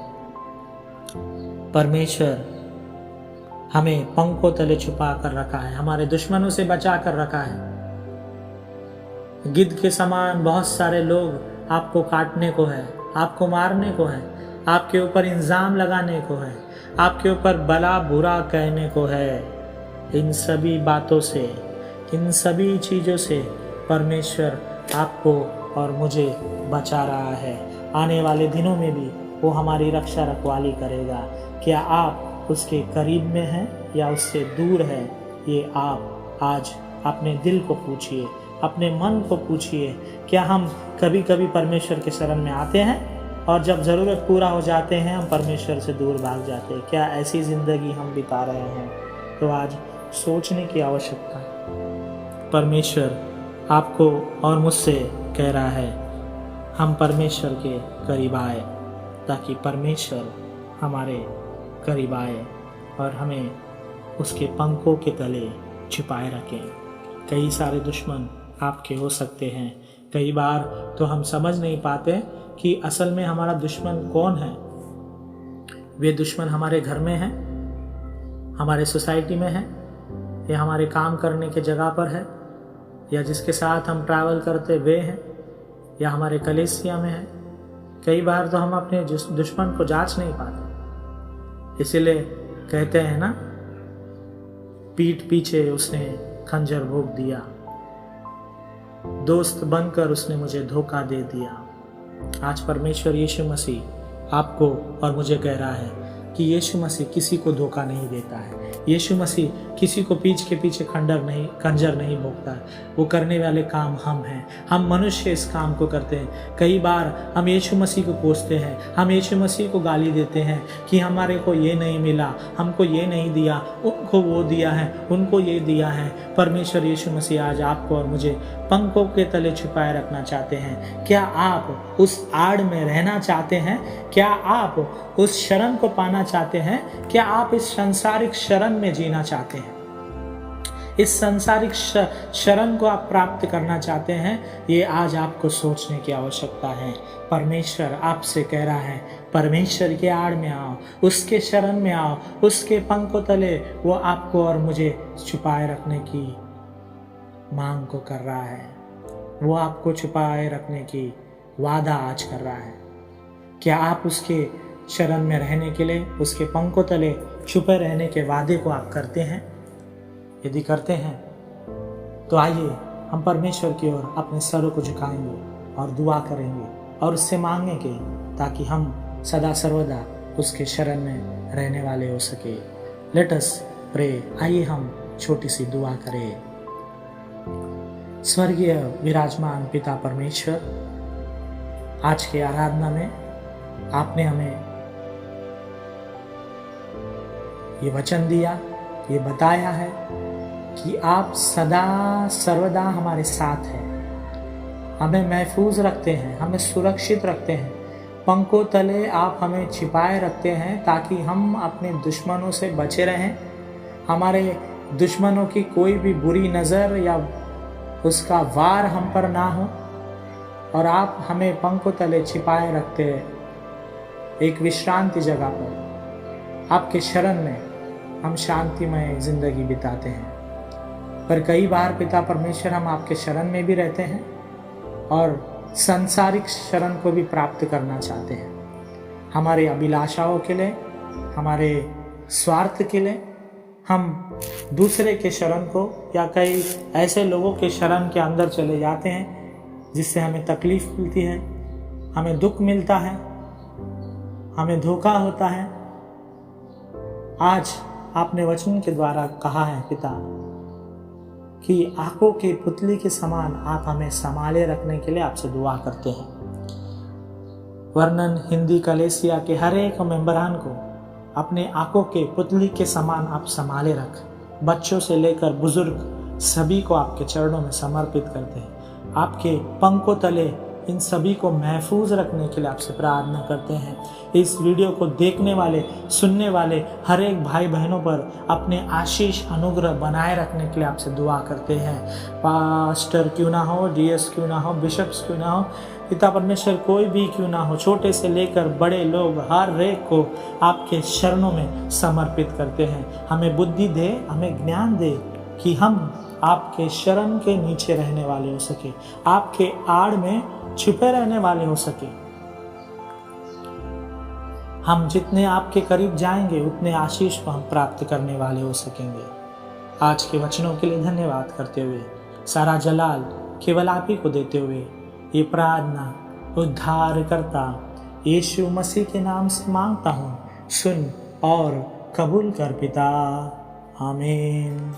परमेश्वर हमें पंखों तले छुपा कर रखा है, हमारे दुश्मनों से बचा कर रखा है। गिद्ध के समान बहुत सारे लोग आपको काटने को है, आपको मारने को है, आपके ऊपर इल्जाम लगाने को है, आपके ऊपर भला बुरा कहने को है। इन सभी बातों से, इन सभी चीज़ों से परमेश्वर आपको और मुझे बचा रहा है। आने वाले दिनों में भी वो हमारी रक्षा रखवाली करेगा। क्या आप उसके करीब में हैं या उससे दूर है? ये आप आज अपने दिल को पूछिए, अपने मन को पूछिए। क्या हम कभी कभी परमेश्वर के शरण में आते हैं और जब ज़रूरत पूरा हो जाते हैं हम परमेश्वर से दूर भाग जाते हैं? क्या ऐसी ज़िंदगी हम बिता रहे हैं? तो आज सोचने की आवश्यकता है। परमेश्वर आपको और मुझसे कह रहा है, हम परमेश्वर के करीब आए ताकि परमेश्वर हमारे करीब आए और हमें उसके पंखों के तले छिपाए रखें। कई सारे दुश्मन आपके हो सकते हैं। कई बार तो हम समझ नहीं पाते कि असल में हमारा दुश्मन कौन है। वे दुश्मन हमारे घर में हैं, हमारे सोसाइटी में हैं, या हमारे काम करने के जगह पर है, या जिसके साथ हम ट्रैवल करते वे हैं, या हमारे कलीसिया में है। कई बार तो हम अपने दुश्मन को जांच नहीं पाते। इसीलिए कहते हैं ना, पीठ पीछे उसने खंजर भोंक दिया, दोस्त बनकर उसने मुझे धोखा दे दिया। आज परमेश्वर यीशु मसीह आपको और मुझे कह रहा है कि यीशु मसीह किसी को धोखा नहीं देता है। यीशु मसीह किसी को पीठ के पीछे खंजर नहीं भोंकता है। वो करने वाले काम हम हैं। हम मनुष्य इस काम को करते हैं। कई बार हम यीशु मसीह को कोसते हैं, हम यीशु मसीह को गाली देते हैं कि हमारे को ये नहीं मिला, हमको ये नहीं दिया, उनको वो दिया है, उनको ये दिया है। परमेश्वर यीशु मसीह आज आपको और मुझे पंखों के तले छुपाए रखना चाहते हैं। क्या आप उस आड़ में रहना चाहते हैं? क्या आप उस शरण को पाना चाहते हैं? क्या आप इस सांसारिक शरण में जीना चाहते हैं? इस सांसारिक शरण को आप प्राप्त करना चाहते हैं? ये आज आपको सोचने की आवश्यकता है। परमेश्वर आपसे कह रहा है, परमेश्वर के आड़ में आओ, उसके शरण में आओ, उसके पंखों तले वो आपको और मुझे छुपाए रखने की मांग को कर रहा है। वो आपको छुपाए रखने की वादा आज कर रहा है। क्या आप उसके शरण में रहने के लिए, उसके पंखों तले छुपे रहने के वादे को आप करते हैं? यदि करते हैं तो आइए हम परमेश्वर की ओर अपने सरों को झुकाएंगे और दुआ करेंगे और उससे मांगेंगे ताकि हम सदा सर्वदा उसके शरण में रहने वाले हो सके। Let us pray. आइए हम छोटी सी दुआ करें। स्वर्गीय विराजमान पिता परमेश्वर, आज के आराधना में आपने हमें ये वचन दिया, ये बताया है कि आप सदा सर्वदा हमारे साथ हैं, हमें महफूज रखते हैं, हमें सुरक्षित रखते हैं। पंखों तले आप हमें छिपाए रखते हैं ताकि हम अपने दुश्मनों से बचे रहें। हमारे दुश्मनों की कोई भी बुरी नज़र या उसका वार हम पर ना हो, और आप हमें पंखों तले छिपाए रखते हैं एक विश्रांति जगह पर। आपके शरण में हम शांतिमय जिंदगी बिताते हैं। पर कई बार पिता परमेश्वर हम आपके शरण में भी रहते हैं और सांसारिक शरण को भी प्राप्त करना चाहते हैं। हमारे अभिलाषाओं के लिए, हमारे स्वार्थ के लिए हम दूसरे के शरण को या कई ऐसे लोगों के शरण के अंदर चले जाते हैं जिससे हमें तकलीफ मिलती है, हमें दुख मिलता है, हमें धोखा होता है। आज आपने वचन के द्वारा कहा है पिता कि आंखों की पुतली के समान आप हमें संभाले रखने के लिए आपसे दुआ करते हैं। वर्णन हिंदी कलेसिया के हर एक मेंबरान को अपने आंखों के पुतली के समान आप संभाले रख। बच्चों से लेकर बुजुर्ग सभी को आपके चरणों में समर्पित करते हैं। आपके पंखों तले इन सभी को महफूज रखने के लिए आपसे प्रार्थना करते हैं। इस वीडियो को देखने वाले, सुनने वाले हर एक भाई बहनों पर अपने आशीष अनुग्रह बनाए रखने के लिए आपसे दुआ करते हैं। पास्टर क्यों ना हो, डीएस क्यों ना हो, बिशप्स क्यों ना हो, पिता परमेश्वर कोई भी क्यों ना हो, छोटे से लेकर बड़े लोग हर एक को आपके चरणों में समर्पित करते हैं। हमें बुद्धि दे, हमें ज्ञान दे कि हम आपके शरण के नीचे रहने वाले हो सके, आपके आड़ में छुपे रहने वाले हो सके। हम जितने आपके करीब जाएंगे उतने आशीष को हम प्राप्त करने वाले हो सकेंगे। आज के वचनों के लिए धन्यवाद करते हुए, सारा जलाल केवल आप ही को देते हुए ये प्रार्थना उद्धारकर्ता यीशु मसीह के नाम से मांगता हूँ। सुन और कबूल कर पिता। आमीन।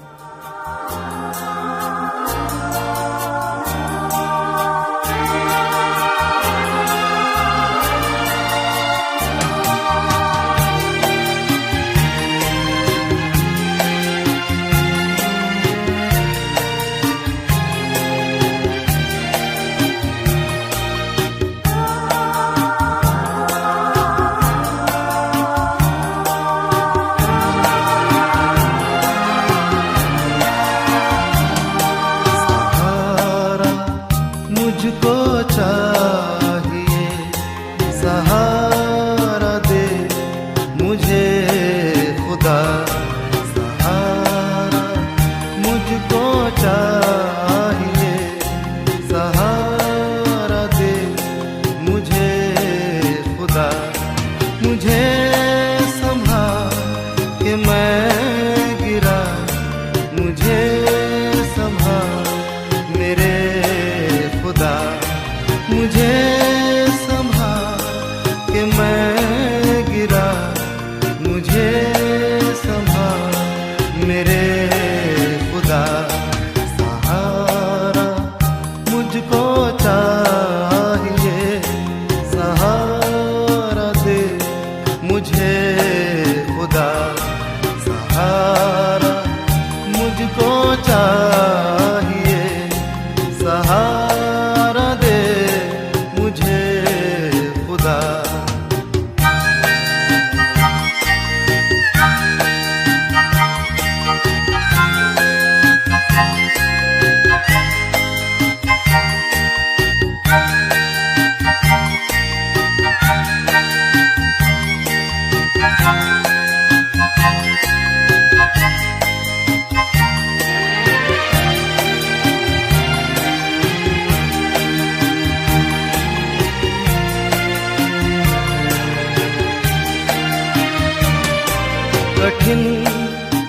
कठिन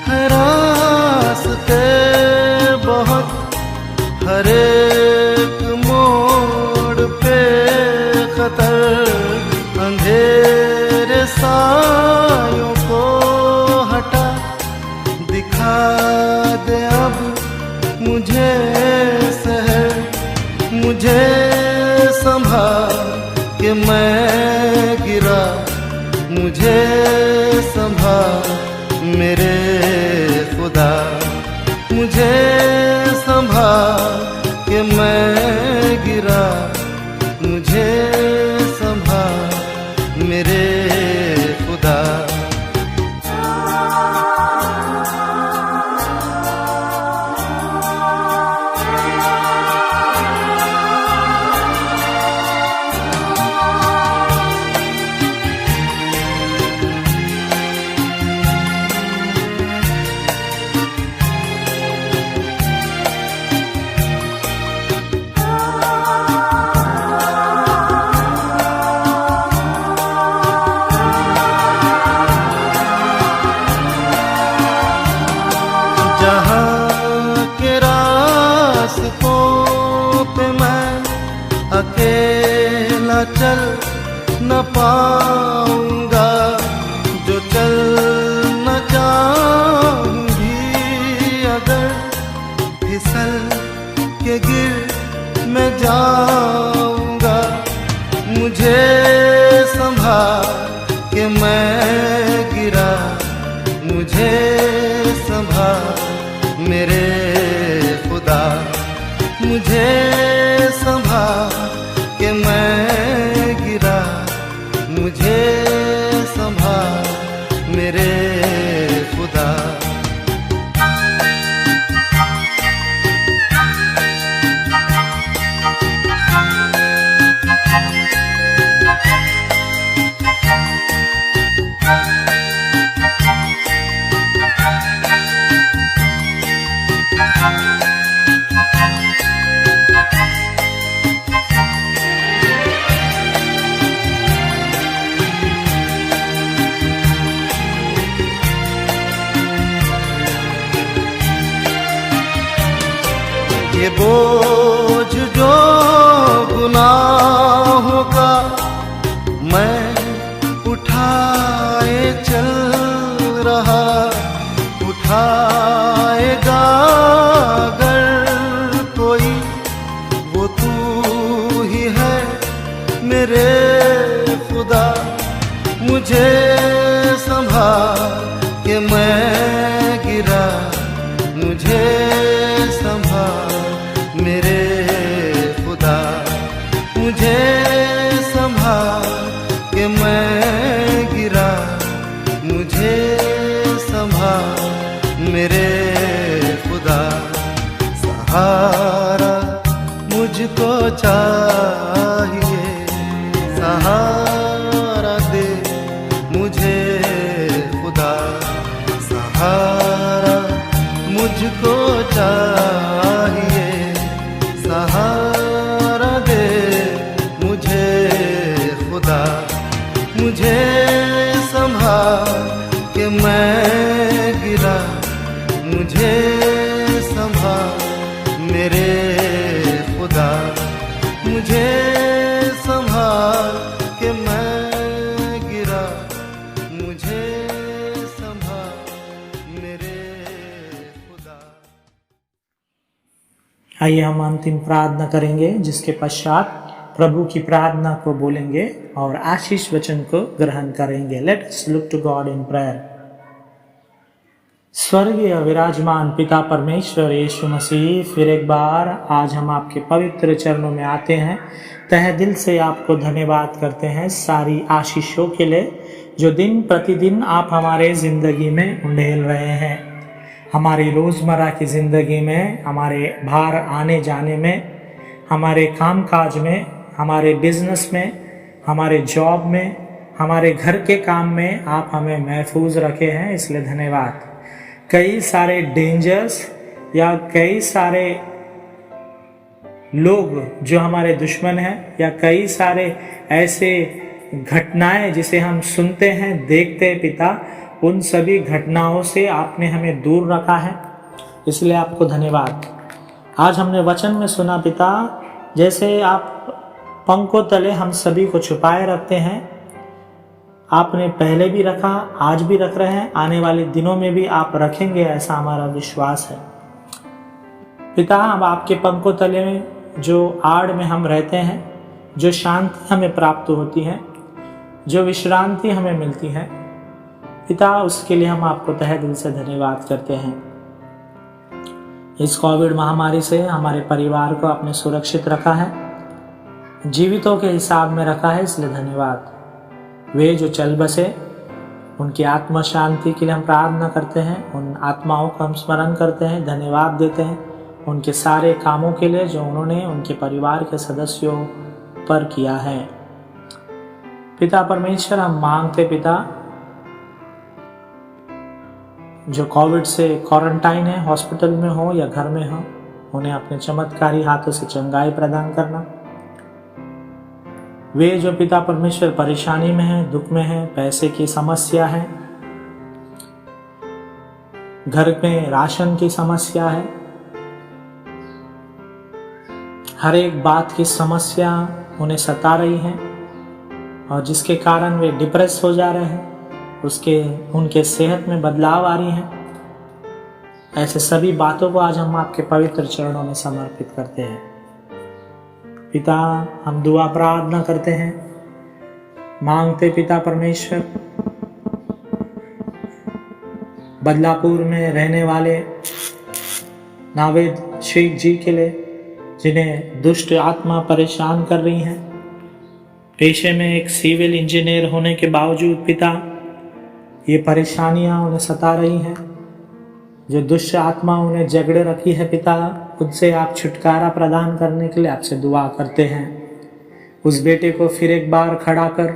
है रास्ते बहुत, हर एक मोड़ पे खतर, अंधेरे सायों को हटा दिखा दे अब मुझे शहर, मुझे संभाल के मैं गिरा, मुझे संभाल मेरे खुदा, मुझे संभाल के मैं गिरा, मुझे संभाल मेरे खुदा। अकेला चल न पाऊंगा, जो चल न चाहूंगी, अगर फिसल के गिर मैं जाऊंगा, मुझे संभाल के मैं गिरा, मुझे संभाल मेरे खुदा, मुझे संभाल के मैं गिरा, मुझे संभाल मेरे खुदा। ये बोझ जो गुनाहों का मैं उठाए चल रहा, उठाएगा अगर कोई, वो तू ही है मेरे खुदा, मुझे संभाल के मैं गिरा, मुझे संभाल मेरे खुदा, मुझे संभाल के मैं गिरा, मुझे संभाल मेरे खुदा। सहारा मुझको चाहिए, सहारा दे मुझे खुदा, सहारा मुझको चाहिए, सहारा दे मुझे खुदा, मुझे संभाल के मैं गिरा, मुझे संभाल मेरे खुदा, मुझे संभाल के मैं गिरा, मुझे संभाल मेरे खुदा। आइए हम अंतिम प्रार्थना करेंगे, जिसके पश्चात प्रभु की प्रार्थना को बोलेंगे और आशीष वचन को ग्रहण करेंगे। Let us look to God in prayer. स्वर्गीय विराजमान पिता परमेश्वर यीशु मसीह, फिर एक बार आज हम आपके पवित्र चरणों में आते हैं। तहे दिल से आपको धन्यवाद करते हैं सारी आशीषों के लिए जो दिन प्रतिदिन आप हमारे ज़िंदगी में उंडेल रहे हैं। हमारी रोज़मर्रा की ज़िंदगी में, हमारे बाहर आने जाने में, हमारे कामकाज में, हमारे बिजनेस में, हमारे जॉब में, हमारे घर के काम में आप हमें महफूज रखे हैं, इसलिए धन्यवाद। कई सारे डेंजर्स या कई सारे लोग जो हमारे दुश्मन हैं, या कई सारे ऐसे घटनाएं जिसे हम सुनते हैं, देखते हैं पिता, उन सभी घटनाओं से आपने हमें दूर रखा है, इसलिए आपको धन्यवाद। आज हमने वचन में सुना पिता, जैसे आप पंखों तले हम सभी को छुपाए रखते हैं, आपने पहले भी रखा, आज भी रख रहे हैं, आने वाले दिनों में भी आप रखेंगे, ऐसा हमारा विश्वास है। पिता, अब आपके पंखों तले में जो आड़ में हम रहते हैं, जो शांति हमें प्राप्त होती है, जो विश्रांति हमें मिलती है पिता, उसके लिए हम आपको तहे दिल से धन्यवाद करते हैं। इस कोविड महामारी से हमारे परिवार को आपने सुरक्षित रखा है, जीवितों के हिसाब में रखा है, इसलिए धन्यवाद। वे जो चल बसे, उनकी आत्मा शांति के लिए हम प्रार्थना करते हैं, उन आत्माओं को हम स्मरण करते हैं, धन्यवाद देते हैं उनके सारे कामों के लिए जो उन्होंने उनके परिवार के सदस्यों पर किया है। पिता परमेश्वर, हम मांगते पिता, जो कोविड से क्वारंटाइन है, हॉस्पिटल में हो या घर में हो, उन्हें अपने चमत्कारी हाथों से चंगाई प्रदान करना। वे जो पिता परमेश्वर परेशानी में है, दुख में है, पैसे की समस्या है, घर में राशन की समस्या है, हर एक बात की समस्या उन्हें सता रही है और जिसके कारण वे डिप्रेस हो जा रहे हैं, उनके सेहत में बदलाव आ रही है, ऐसे सभी बातों को आज हम आपके पवित्र चरणों में समर्पित करते हैं। पिता, हम दुआ प्रार्थना करते हैं, मांगते पिता परमेश्वर, बदलापुर में रहने वाले नावेद शेख जी के लिए, जिन्हें दुष्ट आत्मा परेशान कर रही हैं, पेशे में एक सिविल इंजीनियर होने के बावजूद पिता, ये परेशानियां उन्हें सता रही हैं, जो दुष्ट आत्मा उन्हें जगड़े रखी है पिता, उनसे आप छुटकारा प्रदान करने के लिए आपसे दुआ करते हैं। उस बेटे को फिर एक बार खड़ा कर,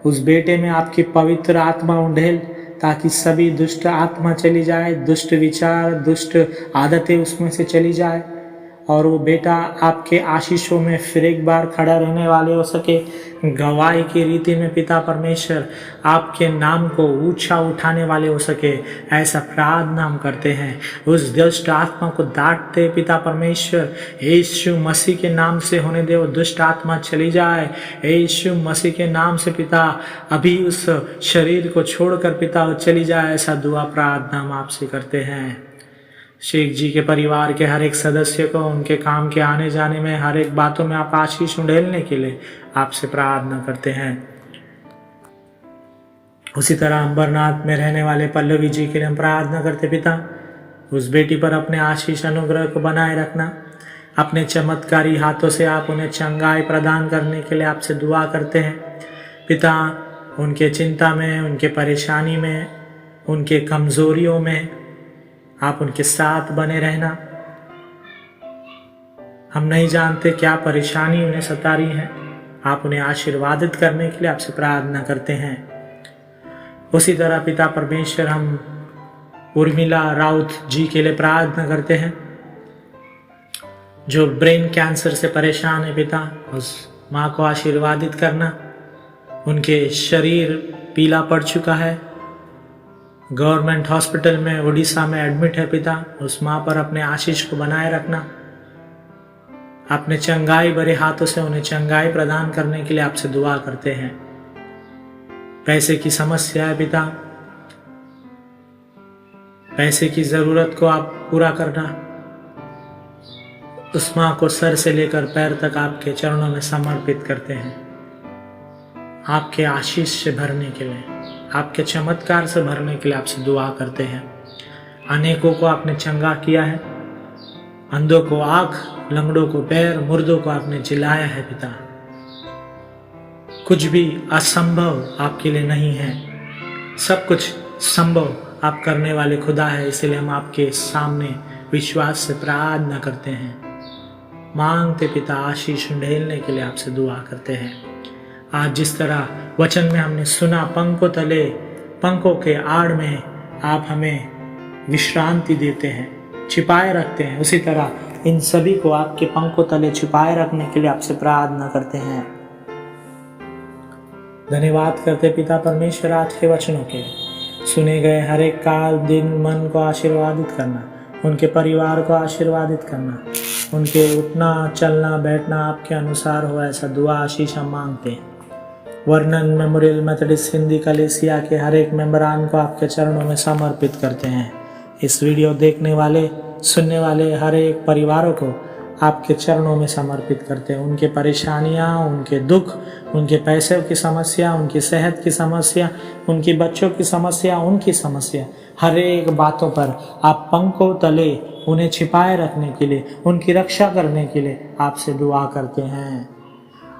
उस बेटे में आपकी पवित्र आत्मा उंडेल, ताकि सभी दुष्ट आत्मा चली जाए, दुष्ट विचार, दुष्ट आदतें उसमें से चली जाए और वो बेटा आपके आशीषों में फिर एक बार खड़ा रहने वाले हो सके, गवाही की रीति में पिता परमेश्वर आपके नाम को ऊंचा उठाने वाले हो सके, ऐसा प्रार्थना हम करते हैं। उस दुष्ट आत्मा को डांटते पिता परमेश्वर, यीशु मसीह के नाम से होने दे, वो दुष्ट आत्मा चली जाए, यीशु मसीह के नाम से पिता, अभी उस शरीर को छोड़कर पिता वो चली जाए, ऐसा दुआ प्रार्थना हम आपसे करते हैं। शेख जी के परिवार के हर एक सदस्य को उनके काम के आने जाने में, हर एक बातों में आप आशीष उंडेलने के लिए आपसे प्रार्थना करते हैं। उसी तरह अंबरनाथ में रहने वाले पल्लवी जी के लिए हम प्रार्थना करते पिता, उस बेटी पर अपने आशीष अनुग्रह को बनाए रखना, अपने चमत्कारी हाथों से आप उन्हें चंगाई प्रदान करने के लिए आपसे दुआ करते हैं पिता। उनके चिंता में, उनके परेशानी में, उनके कमजोरियों में आप उनके साथ बने रहना। हम नहीं जानते क्या परेशानी उन्हें सता रही है, आप उन्हें आशीर्वादित करने के लिए आपसे प्रार्थना करते हैं। उसी तरह पिता परमेश्वर, हम उर्मिला राउत जी के लिए प्रार्थना करते हैं, जो ब्रेन कैंसर से परेशान है पिता, उस माँ को आशीर्वादित करना। उनके शरीर पीला पड़ चुका है, गवर्नमेंट हॉस्पिटल में उड़ीसा में एडमिट है पिता, उस माँ पर अपने आशीष को बनाए रखना। अपने चंगाई भरे हाथों से उन्हें चंगाई प्रदान करने के लिए आपसे दुआ करते हैं। पैसे की समस्या है पिता, पैसे की जरूरत को आप पूरा करना। उस माँ को सर से लेकर पैर तक आपके चरणों में समर्पित करते हैं, आपके आशीष से भरने के लिए, आपके चमत्कार से भरने के लिए आपसे दुआ करते हैं। अनेकों को आपने चंगा किया है, अंधों को आंख, लंगड़ों को पैर, मुर्दों को आपने जिलाया है पिता। कुछ भी असंभव आपके लिए नहीं है, सब कुछ संभव आप करने वाले खुदा है। इसलिए हम आपके सामने विश्वास से प्रार्थना करते हैं, मांगते पिता, आशीष ढेलने के लिए आपसे दुआ करते हैं। आज जिस तरह वचन में हमने सुना, पंखों तले, पंखों के आड़ में आप हमें विश्रांति देते हैं, छिपाए रखते हैं, उसी तरह इन सभी को आपके पंखों तले छिपाए रखने के लिए आपसे प्रार्थना करते हैं। धन्यवाद करते पिता परमेश्वर आज के वचनों के, सुने गए हर एक काल दिन मन को आशीर्वादित करना, उनके परिवार को आशीर्वादित करना, उनके उठना चलना बैठना आपके अनुसार हो, ऐसा दुआ आशीष हम मांगते हैं। वर्णन मेमोरियल मेथोडिस्ट हिंदी कलीसिया के हर एक मेंबरान को आपके चरणों में समर्पित करते हैं। इस वीडियो देखने वाले सुनने वाले हर एक परिवारों को आपके चरणों में समर्पित करते हैं। उनके परेशानियां, उनके दुख, उनके पैसे की समस्या, उनकी सेहत की समस्या, उनकी बच्चों की समस्या, उनकी समस्या, हर एक बातों पर आप पंखों तले उन्हें छिपाए रखने के लिए, उनकी रक्षा करने के लिए आपसे दुआ करते हैं।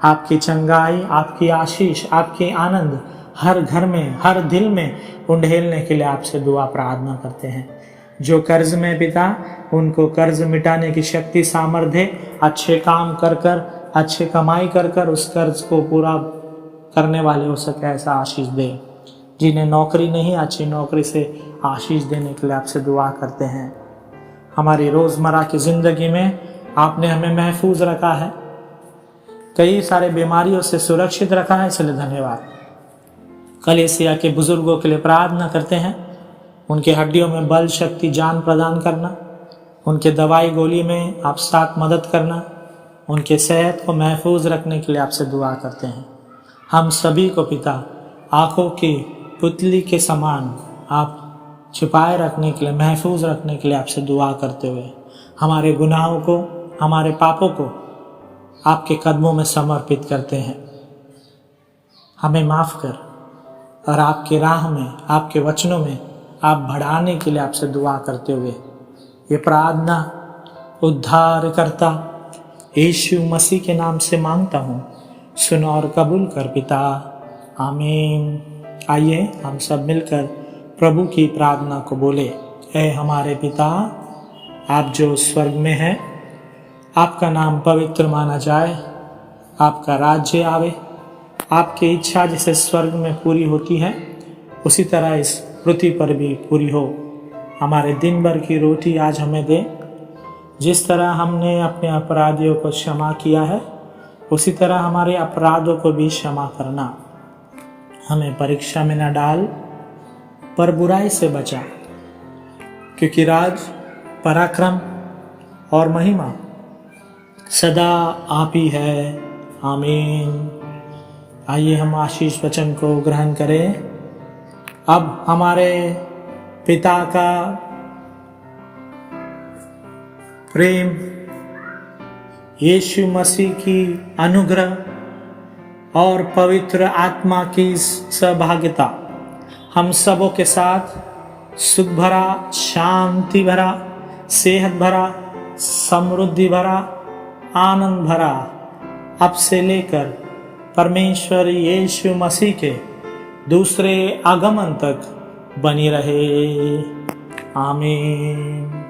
आपकी चंगाई, आपकी आशीष, आपकी आनंद हर घर में, हर दिल में उंडेलने के लिए आपसे दुआ प्रार्थना करते हैं। जो कर्ज में पिता, उनको कर्ज मिटाने की शक्ति सामर्थ्य, अच्छे काम कर कर, अच्छे कमाई कर कर उस कर्ज को पूरा करने वाले हो सके ऐसा आशीष दे। जिन्हें नौकरी नहीं, अच्छी नौकरी से आशीष देने के लिए आपसे दुआ करते हैं। हमारी रोज़मर्रा की ज़िंदगी में आपने हमें महफूज रखा है, कई सारे बीमारियों से सुरक्षित रखा है, इसलिए धन्यवाद। कलीसिया के बुजुर्गों के लिए प्रार्थना करते हैं, उनके हड्डियों में बल, शक्ति, जान प्रदान करना, उनके दवाई गोली में आप साथ मदद करना, उनके सेहत को महफूज रखने के लिए आपसे दुआ करते हैं। हम सभी को पिता आँखों की पुतली के समान आप छिपाए रखने के लिए, महफूज रखने के लिए आपसे दुआ करते हुए हमारे गुनाहों को, हमारे पापों को आपके कदमों में समर्पित करते हैं। हमें माफ़ कर और आपके राह में, आपके वचनों में आप बढ़ाने के लिए आपसे दुआ करते हुए ये प्रार्थना उद्धारकर्ता यीशु मसीह के नाम से मांगता हूँ, सुन और कबूल कर पिता, आमीन। आइए हम सब मिलकर प्रभु की प्रार्थना को बोले। ऐ हमारे पिता, आप जो स्वर्ग में हैं, आपका नाम पवित्र माना जाए, आपका राज्य आवे, आपकी इच्छा जैसे स्वर्ग में पूरी होती है उसी तरह इस पृथ्वी पर भी पूरी हो। हमारे दिन भर की रोटी आज हमें दे, जिस तरह हमने अपने अपराधियों को क्षमा किया है उसी तरह हमारे अपराधों को भी क्षमा करना। हमें परीक्षा में न डाल पर बुराई से बचा, क्योंकि राज, पराक्रम और महिमा सदा आप ही है, आमीन। आइए हम आशीष वचन को ग्रहण करें। अब हमारे पिता का प्रेम, यीशु मसीह की अनुग्रह और पवित्र आत्मा की सहभागिता हम सबों के साथ सुख भरा, शांति भरा, सेहत भरा, समृद्धि भरा, आनंद भरा अब से लेकर परमेश्वर यीशु मसीह के दूसरे आगमन तक बनी रहे, आमीन।